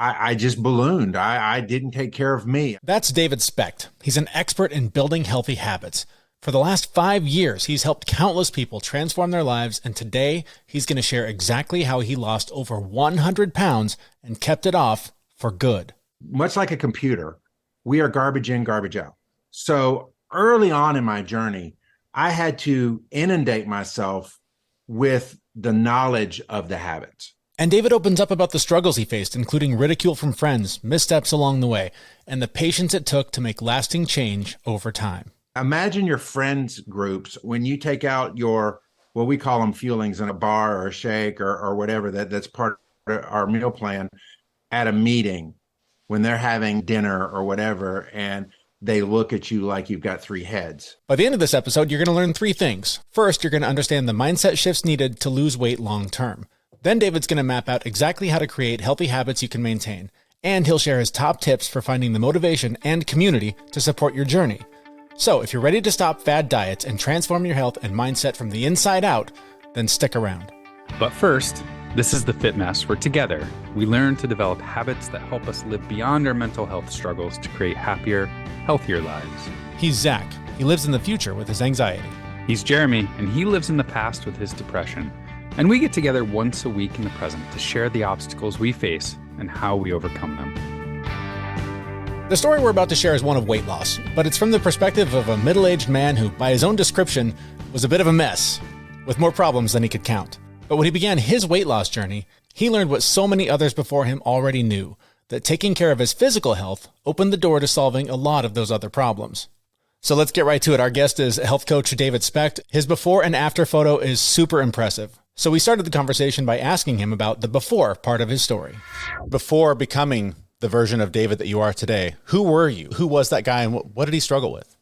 I just ballooned. I didn't take care of me. That's David Specht. He's an expert in building healthy habits. For the last 5 years, he's helped countless people transform their lives, and today he's going to share exactly how he lost over 100 pounds and kept it off for good. Much like a computer, we are garbage in, garbage out. So early on in my journey, I had to inundate myself with the knowledge of the habits. And David opens up about the struggles he faced, including ridicule from friends, missteps along the way, and the patience it took to make lasting change over time. Imagine your friends groups when you take out your, what we call them fuelings in a bar or a shake or whatever that's part of our meal plan at a meeting when they're having dinner or whatever, and they look at you like you've got 3 heads. By the end of this episode, you're going to learn 3 things. First, you're going to understand the mindset shifts needed to lose weight long term. Then David's going to map out exactly how to create healthy habits you can maintain. And he'll share his top tips for finding the motivation and community to support your journey. So if you're ready to stop fad diets and transform your health and mindset from the inside out, then stick around. But first, this is the Fit Mess, where together we learn to develop habits that help us live beyond our mental health struggles to create happier, healthier lives. He's Zach. He lives in the future with his anxiety. He's Jeremy, and he lives in the past with his depression. And we get together once a week in the present to share the obstacles we face and how we overcome them. The story we're about to share is one of weight loss, but it's from the perspective of a middle-aged man who, by his own description, was a bit of a mess, with more problems than he could count. But when he began his weight loss journey, he learned what so many others before him already knew, that taking care of his physical health opened the door to solving a lot of those other problems. So let's get right to it. Our guest is health coach David Specht. His before and after photo is super impressive. So we started the conversation by asking him about the before part of his story. Before becoming the version of David that you are today, who were you? Who was that guy, and what did he struggle with?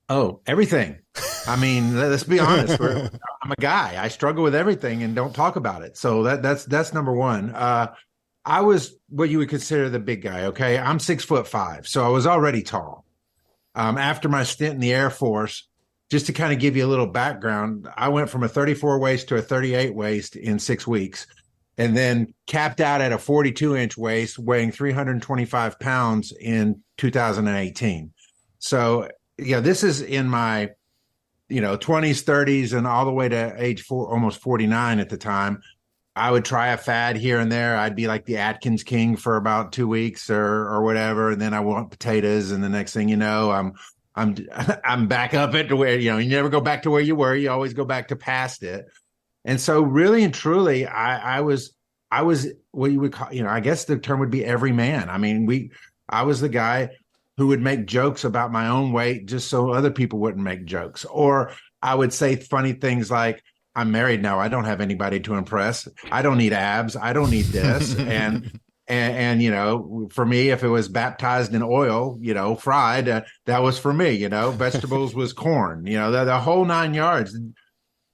Oh, everything. I mean, let's be honest. I'm a guy. I struggle with everything and don't talk about it. So that's number one. I was what you would consider the big guy. Okay, I'm 6'5", so I was already tall. After my stint in the Air Force, just to kind of give you a little background, I went from a 34 waist to a 38 waist in 6 weeks, and then capped out at a 42-inch waist, weighing 325 pounds in 2018. So, yeah, this is in my, 20s, 30s, and all the way to age 4, almost 49 at the time. I would try a fad here and there. I'd be like the Atkins King for about 2 weeks or whatever, and then I want potatoes, and the next thing you know, I'm back up at where you never go back to where you were. You always go back to past it. And so, really and truly, I was what you would call, I guess the term would be every man. I mean, I was the guy who would make jokes about my own weight just so other people wouldn't make jokes, or I would say funny things like, I'm married now. I don't have anybody to impress. I don't need abs. I don't need this. and for me, if it was baptized in oil, fried, that was for me. Vegetables was corn. The whole 9 yards.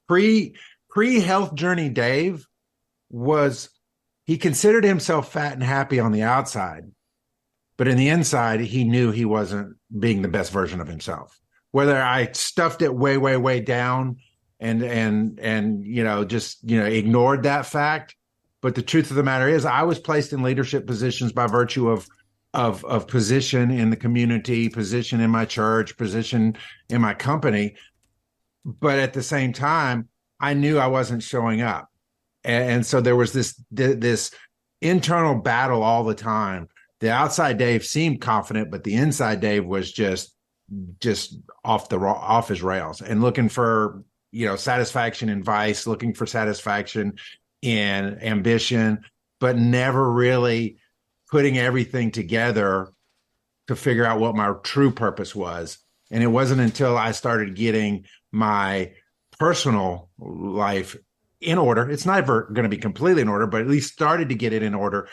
Pre-health journey, Dave he considered himself fat and happy on the outside, but in the inside, he knew he wasn't being the best version of himself. Whether I stuffed it way, way, way down and ignored that fact. But the truth of the matter is I was placed in leadership positions by virtue of position in the community, position in my church, position in my company. But at the same time, I knew I wasn't showing up. And so there was this internal battle all the time. The outside Dave seemed confident, but the inside Dave was just off his rails and looking for satisfaction in vice, looking for satisfaction in ambition, but never really putting everything together to figure out what my true purpose was. And it wasn't until I started getting my personal life in order. It's never going to be completely in order, but at least started to get it in order.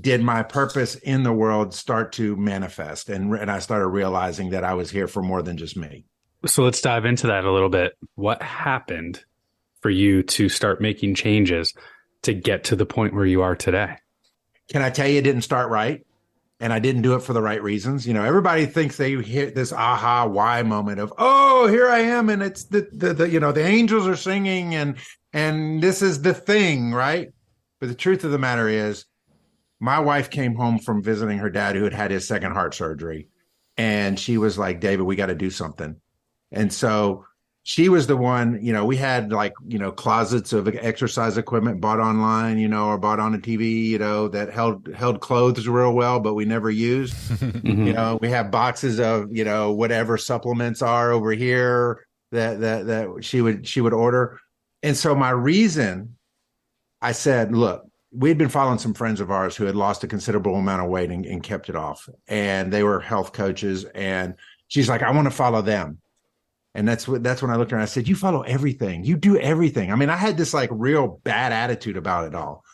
Did my purpose in the world start to manifest? And I started realizing that I was here for more than just me. So let's dive into that a little bit. What happened for you to start making changes to get to the point where you are today? Can I tell you it didn't start right? And I didn't do it for the right reasons. Everybody thinks they hit this aha why moment of, oh, here I am, and it's the angels are singing and this is the thing, right? But the truth of the matter is, my wife came home from visiting her dad who had had his second heart surgery. And she was like, David, we got to do something. And so she was the one, we had like, closets of exercise equipment bought online, or bought on a TV, that held clothes real well, but we never used. Mhm. We have boxes of, whatever supplements are over here that she would order. And so my reason, I said, look, we'd been following some friends of ours who had lost a considerable amount of weight and kept it off. And they were health coaches. And she's like, I want to follow them. And that's when I looked at her and I said, you follow everything. You do everything. I mean, I had this like real bad attitude about it all.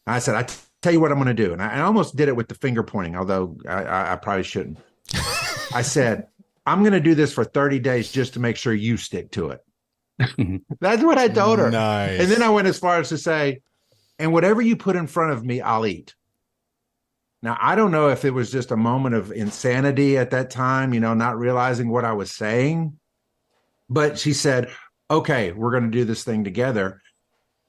And I said, tell you what I'm going to do. And I almost did it with the finger pointing, although I probably shouldn't. I said, I'm going to do this for 30 days just to make sure you stick to it. That's what I told her. Nice. And then I went as far as to say, and whatever you put in front of me, I'll eat. Now, I don't know if it was just a moment of insanity at that time, not realizing what I was saying. But she said, okay, we're going to do this thing together.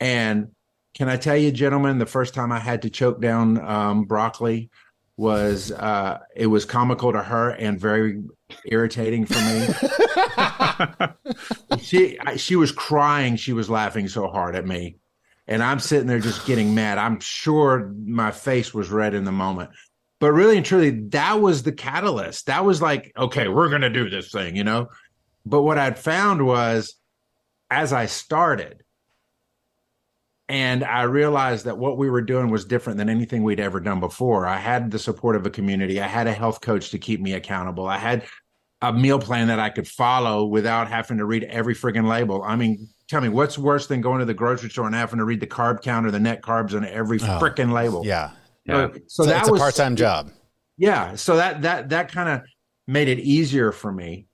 And can I tell you, gentlemen, the first time I had to choke down broccoli was it was comical to her and very irritating for me. She was crying. She was laughing so hard at me. And I'm sitting there just getting mad. I'm sure my face was red in the moment. But really and truly, that was the catalyst. That was like, okay, we're going to do this thing, But what I'd found was as I started and I realized that what we were doing was different than anything we'd ever done before. I had the support of a community. I had a health coach to keep me accountable. I had a meal plan that I could follow without having to read every friggin' label. I mean, tell me, what's worse than going to the grocery store and having to read the carb count or the net carbs on every frickin' label? Yeah. So that it's was a part-time job. Yeah. So that kind of made it easier for me.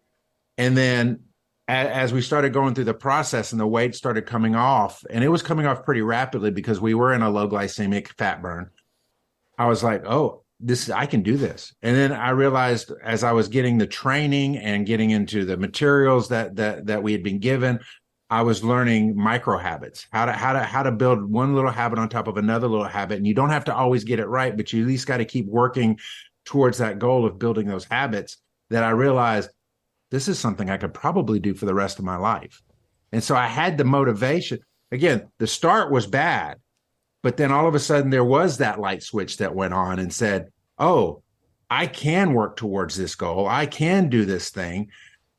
And then as we started going through the process and the weight started coming off, and it was coming off pretty rapidly because we were in a low glycemic fat burn, I was like, oh, I can do this. And then I realized as I was getting the training and getting into the materials that we had been given, I was learning micro habits, how to build one little habit on top of another little habit. And you don't have to always get it right, but you at least got to keep working towards that goal of building those habits. That I realized this is something I could probably do for the rest of my life. And so I had the motivation. Again, the start was bad, but then all of a sudden there was that light switch that went on and said, oh, I can work towards this goal. I can do this thing.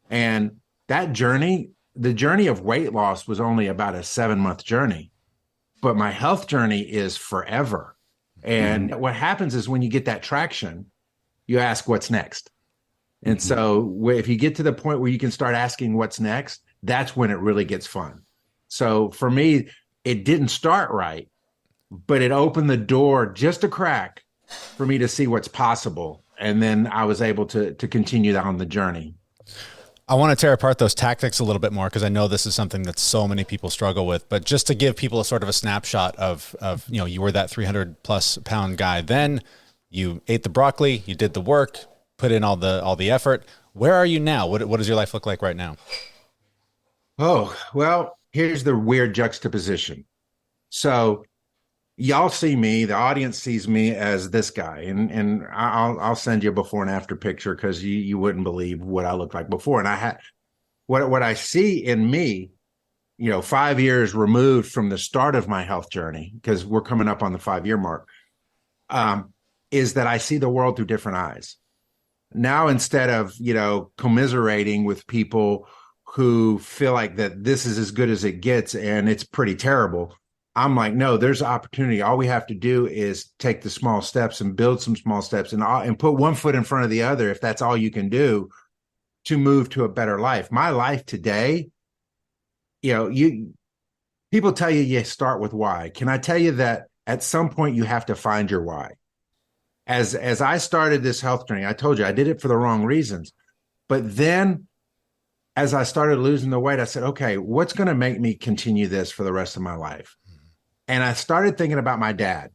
And that journey, the journey of weight loss was only about a 7-month journey, but my health journey is forever. And what happens is when you get that traction, you ask what's next. And so if you get to the point where you can start asking what's next, that's when it really gets fun. So for me, it didn't start right, but it opened the door just a crack for me to see what's possible. And then I was able to continue on the journey. I want to tear apart those tactics a little bit more because I know this is something that so many people struggle with. But just to give people a sort of a snapshot of you were that 300 plus pound guy. Then you ate the broccoli, you did the work, put in all the effort. Where are you now? What does your life look like right now? Oh, well, here's the weird juxtaposition. So y'all see me, the audience sees me as this guy, and I'll send you a before and after picture because you wouldn't believe what I looked like before. And I had what I see in me, 5 years removed from the start of my health journey, because we're coming up on the 5-year mark, is that I see the world through different eyes. Now, instead of, commiserating with people who feel like that this is as good as it gets and it's pretty terrible, I'm like, no, there's opportunity. All we have to do is take the small steps and build some small steps and put one foot in front of the other, if that's all you can do, to move to a better life. My life today, people tell you start with why. Can I tell you that at some point you have to find your why? As I started this health journey, I told you I did it for the wrong reasons. But then as I started losing the weight, I said, okay, what's going to make me continue this for the rest of my life? And I started thinking about my dad.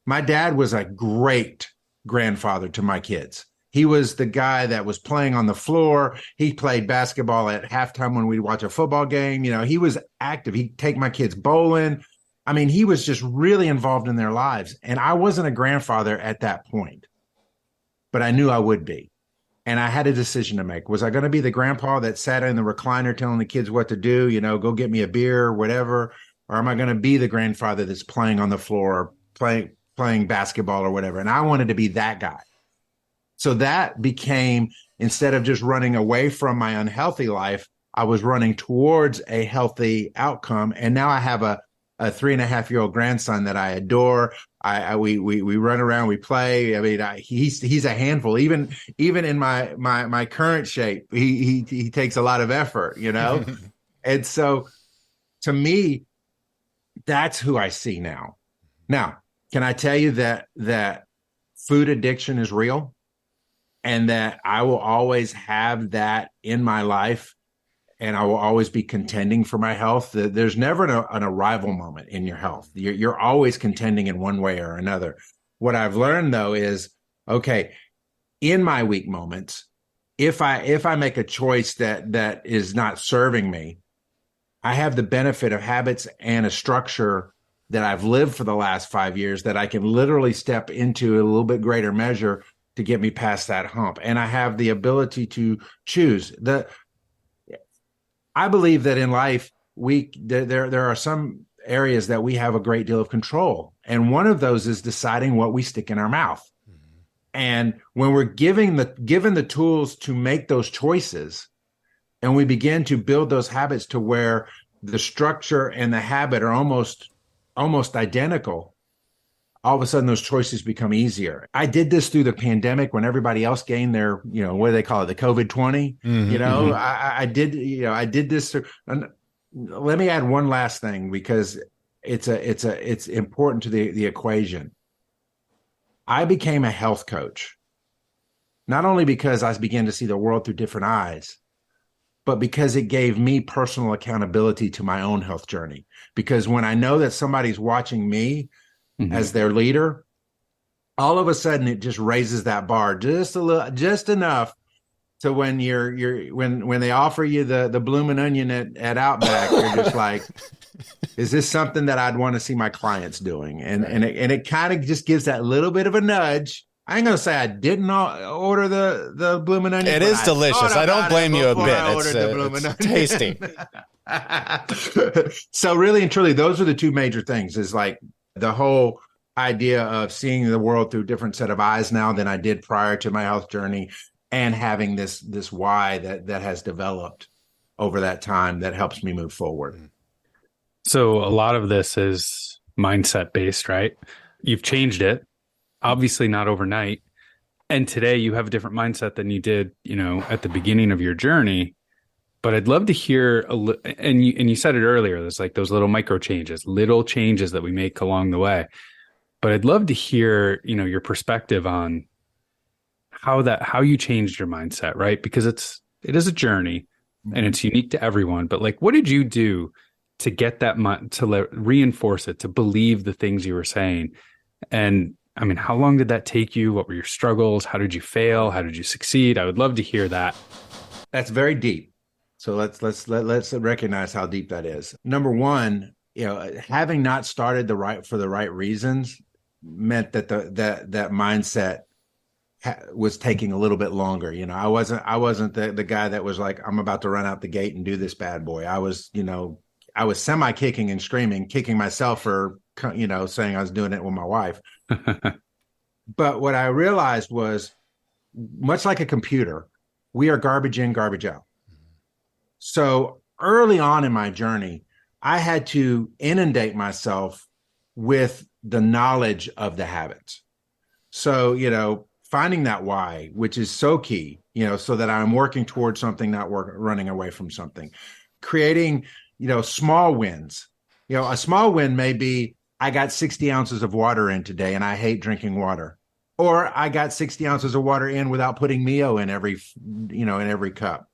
My dad was a great grandfather to my kids. He was the guy that was playing on the floor. He played basketball at halftime when we'd watch a football game. He was active. He'd take my kids bowling. I mean, he was just really involved in their lives. And I wasn't a grandfather at that point, but I knew I would be. And I had a decision to make. Was I going to be the grandpa that sat in the recliner telling the kids what to do, go get me a beer or whatever? Or am I going to be the grandfather that's playing on the floor, playing basketball or whatever? And I wanted to be that guy. So that became, instead of just running away from my unhealthy life, I was running towards a healthy outcome. And now I have a 3.5-year-old grandson that I adore. We run around, we play. I mean, he's a handful. Even in my current shape, he takes a lot of effort, And so, to me, that's who I see now. Now, can I tell you that food addiction is real, and that I will always have that in my life? And I will always be contending for my health. There's never an arrival moment in your health. You're always contending in one way or another. What I've learned, though, is, okay, in my weak moments, if I make a choice that is not serving me, I have the benefit of habits and a structure that I've lived for the last 5 years that I can literally step into a little bit greater measure to get me past that hump. And I have the ability to choose. I believe that in life, there are some areas that we have a great deal of control. And one of those is deciding what we stick in our mouth. Mm-hmm. And when we're given the tools to make those choices, and we begin to build those habits to where the structure and the habit are almost identical, all of a sudden those choices become easier. I did this through the pandemic when everybody else gained their, what do they call it? The COVID-20, mm-hmm. I did this. And let me add one last thing, because it's important to the equation. I became a health coach, not only because I began to see the world through different eyes, but because it gave me personal accountability to my own health journey. Because when I know that somebody's watching me, mm-hmm. as their leader, all of a sudden it just raises that bar just a little, just enough to when when they offer you the bloomin' onion at Outback, you're just like, is this something that I'd want to see my clients doing? And right. and it kind of just gives that little bit of a nudge. I ain't gonna say I didn't order the bloomin' onion. It is delicious. I don't blame you a bit. It's tasty. So really and truly, those are the two major things. Is like the whole idea of seeing the world through a different set of eyes now than I did prior to my health journey, and having this why that has developed over that time that helps me move forward. So a lot of this is mindset based, right? You've changed it, obviously not overnight. And today you have a different mindset than you did, at the beginning of your journey. But I'd love to hear, and you said it earlier, there's like those little micro changes, little changes that we make along the way. But I'd love to hear, your perspective on how you changed your mindset, right? Because it is a journey, and it's unique to everyone. But like, what did you do to get that to reinforce it, to believe the things you were saying? And I mean, how long did that take you? What were your struggles? How did you fail? How did you succeed? I would love to hear that. That's very deep. So let's recognize how deep that is. Number one, having not started for the right reasons meant that that mindset was taking a little bit longer. I wasn't the guy that was like, I'm about to run out the gate and do this bad boy. I was semi kicking and screaming, kicking myself for, saying I was doing it with my wife. But what I realized was, much like a computer, we are garbage in, garbage out. So early on in my journey, I had to inundate myself with the knowledge of the habits. So, finding that why, which is so key, so that I'm working towards something, not running away from something. Creating, small wins. A small win may be, I got 60 ounces of water in today and I hate drinking water. Or I got 60 ounces of water in without putting Mio in every cup.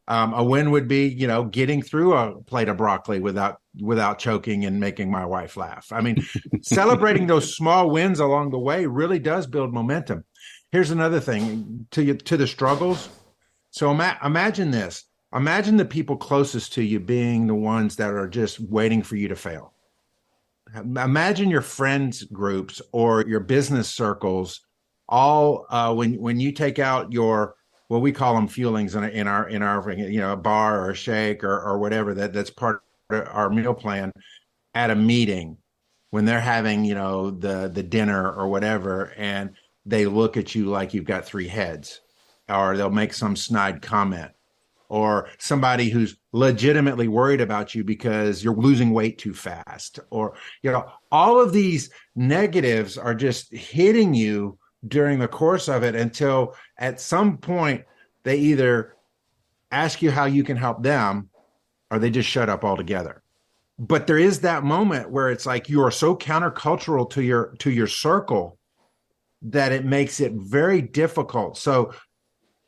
A win would be, getting through a plate of broccoli without choking and making my wife laugh. I mean, celebrating those small wins along the way really does build momentum. Here's another thing to the struggles. So imagine this. Imagine the people closest to you being the ones that are just waiting for you to fail. imagine your friends groups or your business circles, all when you take out your, well, we call them fuelings in our a bar or a shake or whatever that's part of our meal plan at a meeting when they're having the dinner or whatever, and they look at you like you've got three heads, or they'll make some snide comment, or somebody who's legitimately worried about you because you're losing weight too fast, or all of these negatives are just hitting you during the course of it, until at some point they either ask you how you can help them, or they just shut up altogether. But there is that moment where it's like you are so countercultural to your circle that it makes it very difficult. So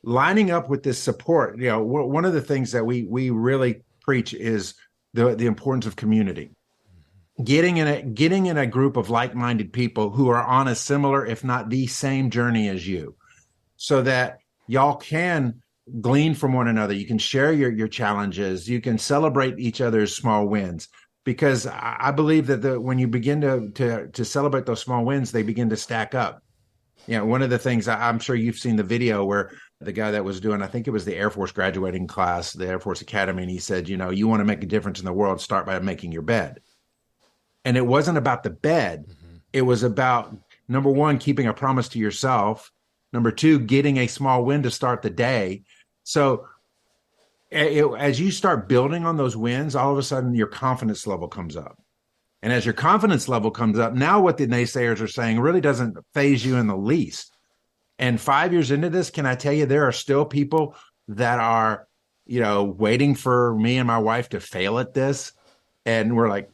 lining up with this support, one of the things that we really preach is the importance of community. Getting in a group of like-minded people who are on a similar, if not the same journey as you, so that y'all can glean from one another. You can share your challenges. You can celebrate each other's small wins, because I believe that when you begin to celebrate those small wins, they begin to stack up. One of the things, I'm sure you've seen the video where the guy that was doing, I think it was the Air Force graduating class, the Air Force Academy, and he said, you want to make a difference in the world, start by making your bed. And it wasn't about the bed. Mm-hmm. It was about, number one, keeping a promise to yourself. Number two, getting a small win to start the day. So as you start building on those wins, all of a sudden your confidence level comes up. And as your confidence level comes up, now what the naysayers are saying really doesn't faze you in the least. And 5 years into this, can I tell you, there are still people that are, waiting for me and my wife to fail at this. And we're like,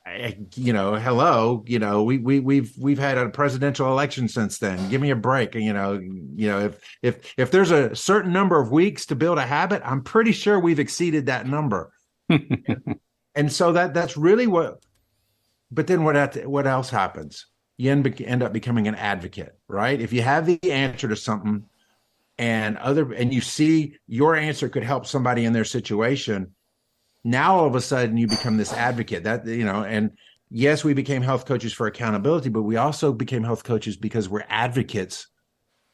hello, we've had a presidential election since then. Give me a break. If there's a certain number of weeks to build a habit, I'm pretty sure we've exceeded that number. And so that's really but then what else happens? You end up becoming an advocate, right? If you have the answer to something and you see your answer could help somebody in their situation, now all of a sudden you become this advocate and yes, we became health coaches for accountability, but we also became health coaches because we're advocates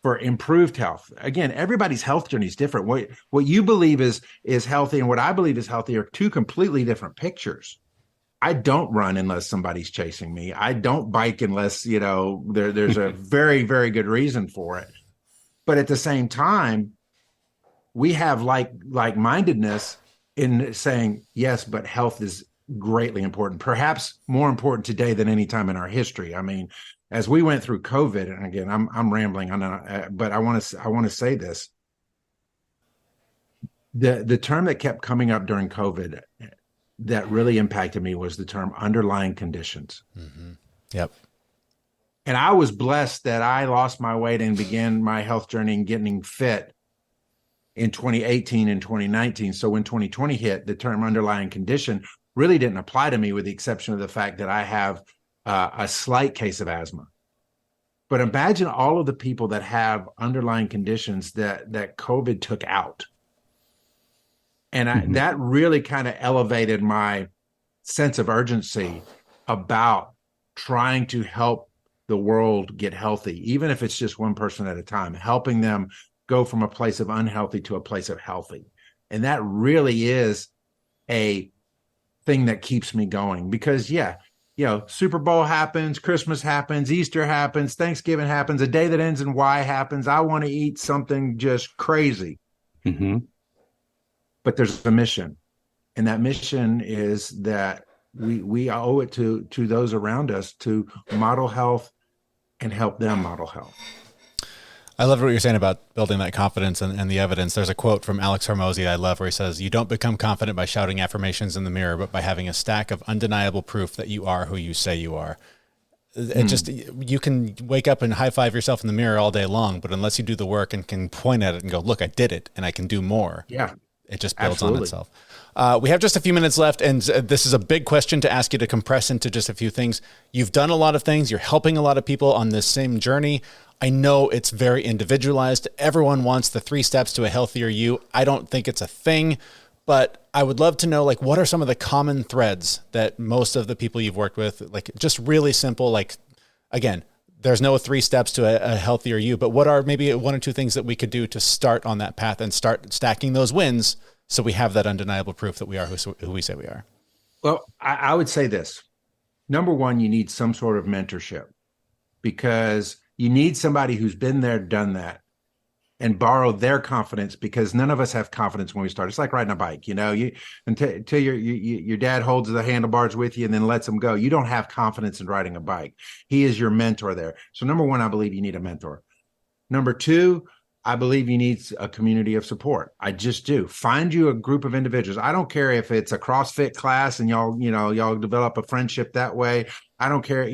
for improved health. Again, everybody's health journey is different. What you believe is healthy and what I believe is healthy are two completely different pictures. I don't run unless somebody's chasing me. I don't bike unless, there's a very, very good reason for it. But at the same time, we have like-mindedness in saying, yes, but health is greatly important, perhaps more important today than any time in our history. I mean, as we went through COVID, and again, I'm rambling on, but I want to say this. The term that kept coming up during COVID that really impacted me was the term underlying conditions. Mm-hmm. Yep. And I was blessed that I lost my weight and began my health journey and getting fit in 2018 and 2019. So when 2020 hit, the term underlying condition really didn't apply to me, with the exception of the fact that I have a slight case of asthma. But imagine all of the people that have underlying conditions that COVID took out. And that really kind of elevated my sense of urgency about trying to help the world get healthy, even if it's just one person at a time, helping them go from a place of unhealthy to a place of healthy. And that really is a thing that keeps me going, because Super Bowl happens, Christmas happens, Easter happens, Thanksgiving happens, a day that ends in Y happens. I want to eat something just crazy. Mm-hmm. But there's a mission. And that mission is that we owe it to those around us to model health and help them model health. I love what you're saying about building that confidence and the evidence. There's a quote from Alex Hormozi I love where he says, "You don't become confident by shouting affirmations in the mirror, but by having a stack of undeniable proof that you are who you say you are." It just, you can wake up and high five yourself in the mirror all day long, but unless you do the work and can point at it and go, look, I did it and I can do more. Yeah. It just builds on itself. We have just a few minutes left, and this is a big question to ask you to compress into just a few things. You've done a lot of things. You're helping a lot of people on this same journey. I know it's very individualized. Everyone wants the 3 steps to a healthier you. I don't think it's a thing, But I would love to know, like, what are some of the common threads that most of the people you've worked with, like, just really simple, like, again, there's no 3 steps to a healthier you, but what are maybe 1 or 2 things that we could do to start on that path and start stacking those wins so we have that undeniable proof that we are who we say we are? Well, I would say this. Number one, you need some sort of mentorship, because you need somebody who's been there, done that, and borrow their confidence, because none of us have confidence when we start. It's like riding a bike, until your dad holds the handlebars with you and then lets them go. You don't have confidence in riding a bike. He is your mentor there. So number one, I believe you need a mentor. Number two, I believe you need a community of support. I just do. Find you a group of individuals. I don't care if it's a CrossFit class and y'all develop a friendship that way. I don't care.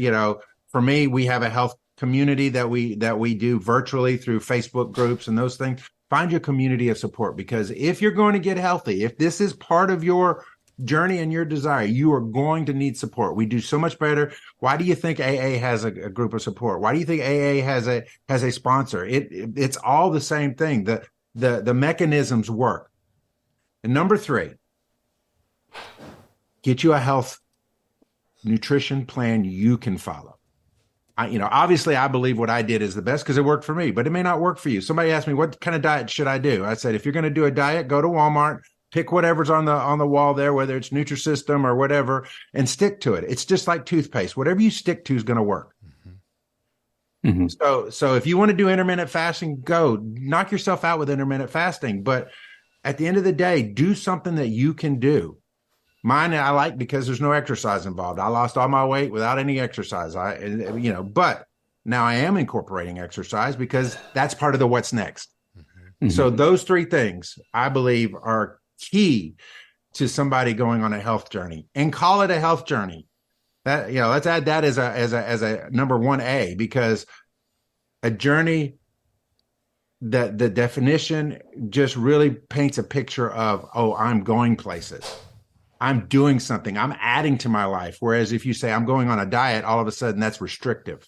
For me, we have a health community that we do virtually through Facebook groups and those things. Find your community of support, because if you're going to get healthy, if this is part of your journey and your desire, you are going to need support. We do so much better. Why do you think AA has a group of support? Why do you think AA has a sponsor? It's all the same thing. The mechanisms work. And number 3, get you a health nutrition plan you can follow. Obviously I believe what I did is the best because it worked for me, but it may not work for you. Somebody asked me, what kind of diet should I do? I said, if you're going to do a diet, go to Walmart, pick whatever's on the wall there, whether it's Nutrisystem or whatever, and stick to it. It's just like toothpaste. Whatever you stick to is going to work. Mm-hmm. So if you want to do intermittent fasting, go knock yourself out with intermittent fasting. But at the end of the day, do something that you can do. Mine, I like because there's no exercise involved. I lost all my weight without any exercise. But now I am incorporating exercise because that's part of the what's next. Mm-hmm. So those 3 things I believe are key to somebody going on a health journey, and call it a health journey. That, let's add that as a number 1A, because a journey, that the definition just really paints a picture of, I'm going places. I'm doing something. I'm adding to my life. Whereas if you say I'm going on a diet, all of a sudden that's restrictive.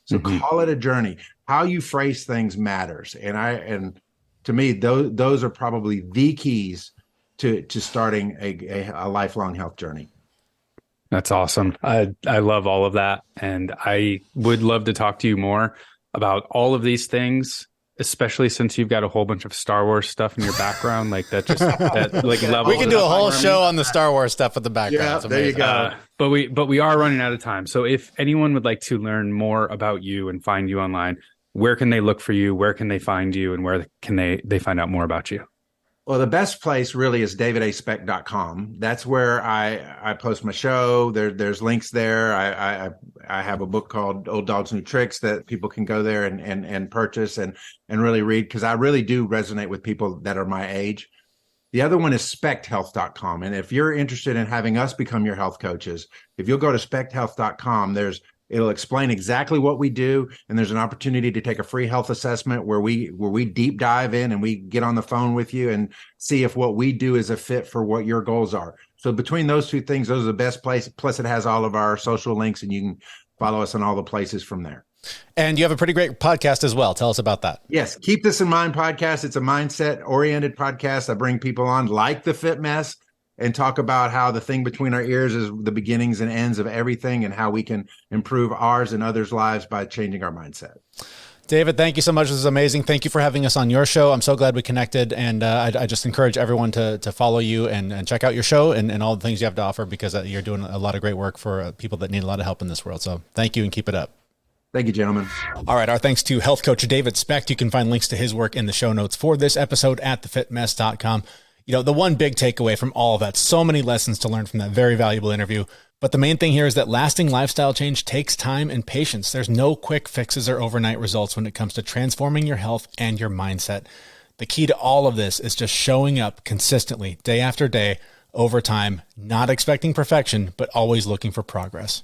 So call it a journey. How you phrase things matters. And to me, those are probably the keys to starting a lifelong health journey. That's awesome. I love all of that. And I would love to talk to you more about all of these things, especially since you've got a whole bunch of Star Wars stuff in your background, like that. Level. We can do a whole show on the Star Wars stuff with the background. Yeah, there you go. But we are running out of time. So if anyone would like to learn more about you and find you online, where can they look for you? Where can they find you? And where can they find out more about you? Well, the best place really is davidaspecht.com. That's where I post my show. There's links there. I have a book called Old Dogs, New Tricks that people can go there and purchase and really read, because I really do resonate with people that are my age. The other one is spechthealth.com. And if you're interested in having us become your health coaches, if you'll go to spechthealth.com, it'll explain exactly what we do. And there's an opportunity to take a free health assessment where we deep dive in and we get on the phone with you and see if what we do is a fit for what your goals are. So between those 2 things, those are the best place. Plus it has all of our social links and you can follow us on all the places from there. And you have a pretty great podcast as well. Tell us about that. Yes. Keep This in Mind podcast. It's a mindset oriented podcast. I bring people on like the Fit Mess and talk about how the thing between our ears is the beginnings and ends of everything, and how we can improve ours and others' lives by changing our mindset. David, thank you so much. This is amazing. Thank you for having us on your show. I'm so glad we connected. And I just encourage everyone to follow you and check out your show and all the things you have to offer, because you're doing a lot of great work for people that need a lot of help in this world. So thank you and keep it up. Thank you, gentlemen. All right. Our thanks to health coach David Specht. You can find links to his work in the show notes for this episode at thefitmess.com. The one big takeaway from all of that, so many lessons to learn from that very valuable interview. But the main thing here is that lasting lifestyle change takes time and patience. There's no quick fixes or overnight results when it comes to transforming your health and your mindset. The key to all of this is just showing up consistently, day after day, over time, not expecting perfection, but always looking for progress.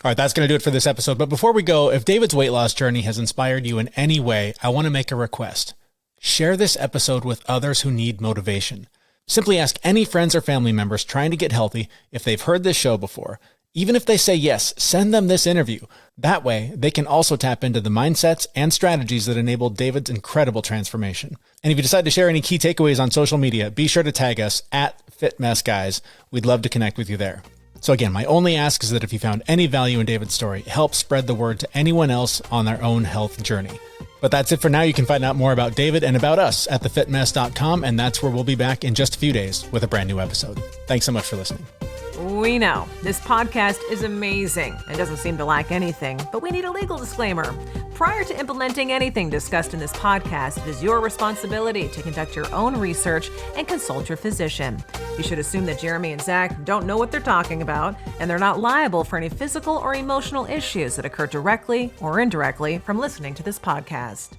All right, that's going to do it for this episode. But before we go, if David's weight loss journey has inspired you in any way, I want to make a request. Share this episode with others who need motivation. Simply ask any friends or family members trying to get healthy if they've heard this show before, Even if they say yes, send them this interview. That way, they can also tap into the mindsets and strategies that enabled David's incredible transformation. And if you decide to share any key takeaways on social media, be sure to tag us at FitMessGuys. We'd love to connect with you there. So again, my only ask is that if you found any value in David's story, help spread the word to anyone else on their own health journey. But that's it for now. You can find out more about David and about us at thefitmess.com, and that's where we'll be back in just a few days with a brand new episode. Thanks so much for listening. We know this podcast is amazing and doesn't seem to lack anything, but we need a legal disclaimer. Prior to implementing anything discussed in this podcast, it is your responsibility to conduct your own research and consult your physician. You should assume that Jeremy and Zach don't know what they're talking about, and they're not liable for any physical or emotional issues that occur directly or indirectly from listening to this podcast.